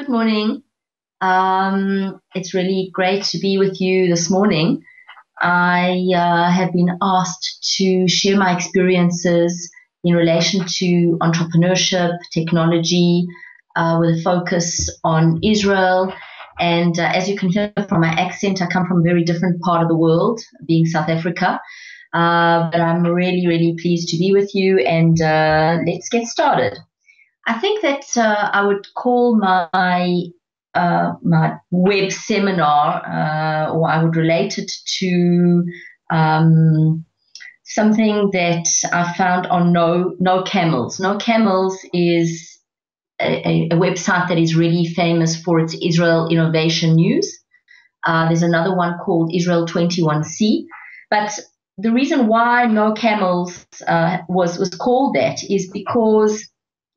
Good morning. It's really great to be with you this morning. I have been asked to share my experiences in relation to entrepreneurship, technology, with a focus on Israel. And as you can hear from my accent, I come from a very different part of the world, being South Africa. But I'm really, really pleased to be with you, and let's get started. I think that I would call my web seminar, or I would relate it to something that I found on No Camels. No Camels is a website that is really famous for its Israel innovation news. There's another one called Israel 21C, but the reason why No Camels was called that is because,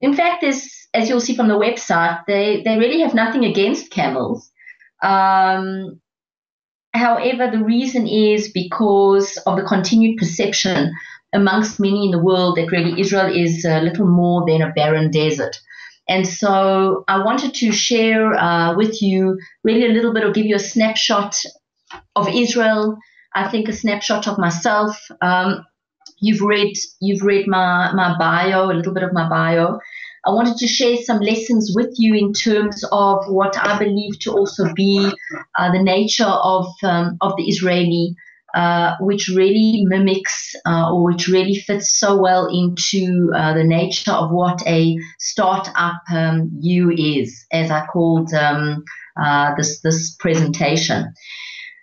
in fact, as you'll see from the website, they really have nothing against camels. However, the reason is because of the continued perception amongst many in the world that really Israel is a little more than a barren desert. And so I wanted to share with you really a little bit, or give you a snapshot of Israel. I think a snapshot of myself. You've read my bio, a little bit of my bio. I wanted to share some lessons with you in terms of what I believe to also be the nature of the Israeli, which really mimics or which really fits so well into the nature of what a startup you is, as I called this presentation.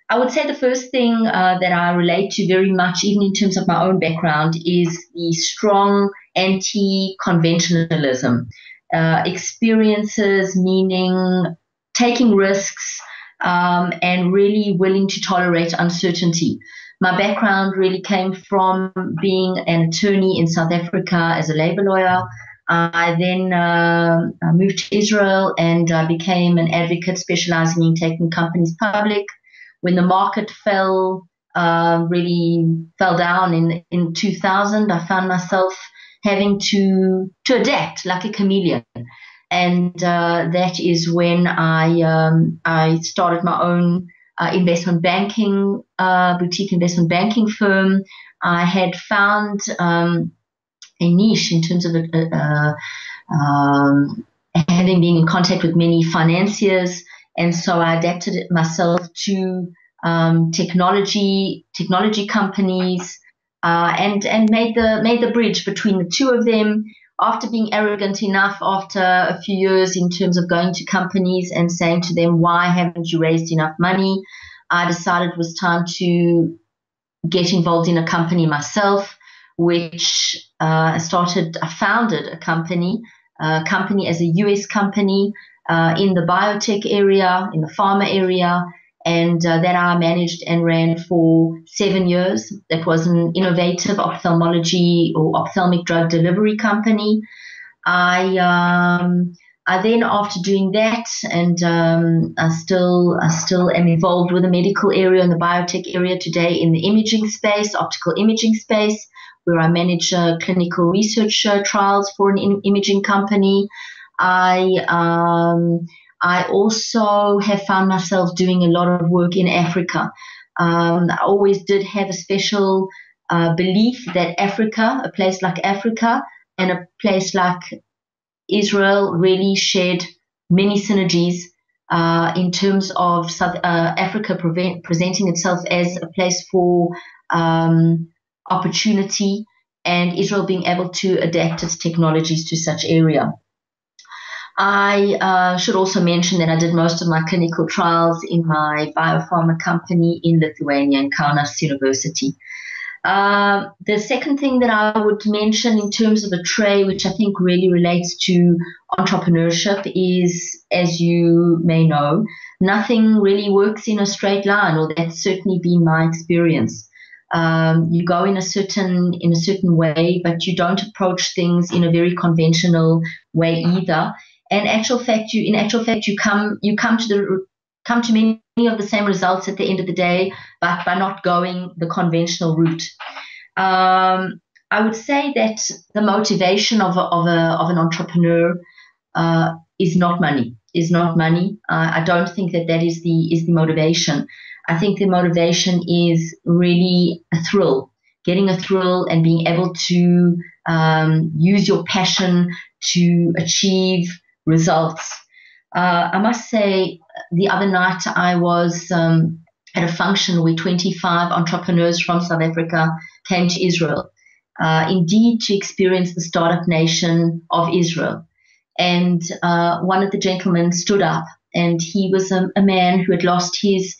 I would say the first thing that I relate to very much, even in terms of my own background, is the strong anti-conventionalism. Experiences meaning taking risks and really willing to tolerate uncertainty. My background really came from being an attorney in South Africa as a labor lawyer. I then moved to Israel and became an advocate specializing in taking companies public. When the market really fell down in 2000, I found myself having to adapt like a chameleon. And that is when I started my own investment banking, boutique investment banking firm. I had found a niche in terms of having been in contact with many financiers. And so I adapted it myself to technology companies, and made the bridge between the two of them. After being arrogant enough, after a few years in terms of going to companies and saying to them, "Why haven't you raised enough money?" I decided it was time to get involved in a company myself, which I founded a company as a US company in the biotech area, in the pharma area, and that I managed and ran for 7 years. That was an innovative ophthalmology or ophthalmic drug delivery company. I then, after doing that, and I still am involved with the medical area and the biotech area today in the imaging space, optical imaging space, where I manage clinical research trials for an imaging company. I also have found myself doing a lot of work in Africa. I always did have a special belief that Africa, a place like Africa and a place like Israel, really shared many synergies in terms of South Africa presenting itself as a place for opportunity, and Israel being able to adapt its technologies to such area. I should also mention that I did most of my clinical trials in my biopharma company in Lithuania, in Kaunas University. The second thing that I would mention in terms of a trait, which I think really relates to entrepreneurship, is, as you may know, nothing really works in a straight line, or that's certainly been my experience. You go in a certain way, but you don't approach things in a very conventional way either. And in actual fact, you come to many of the same results at the end of the day, but by not going the conventional route. I would say that the motivation of an entrepreneur is not money. is not money. I don't think that is the motivation. I think the motivation is really a thrill, getting a thrill and being able to use your passion to achieve results. I must say, the other night I was at a function where 25 entrepreneurs from South Africa came to Israel, indeed to experience the startup nation of Israel. And one of the gentlemen stood up, and he was a man who had lost his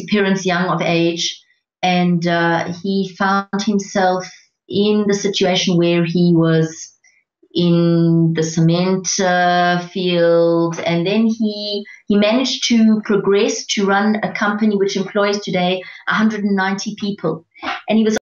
parents young of age, and he found himself in the situation where he was in the cement field, and then he managed to progress to run a company which employs today 190 people, and he was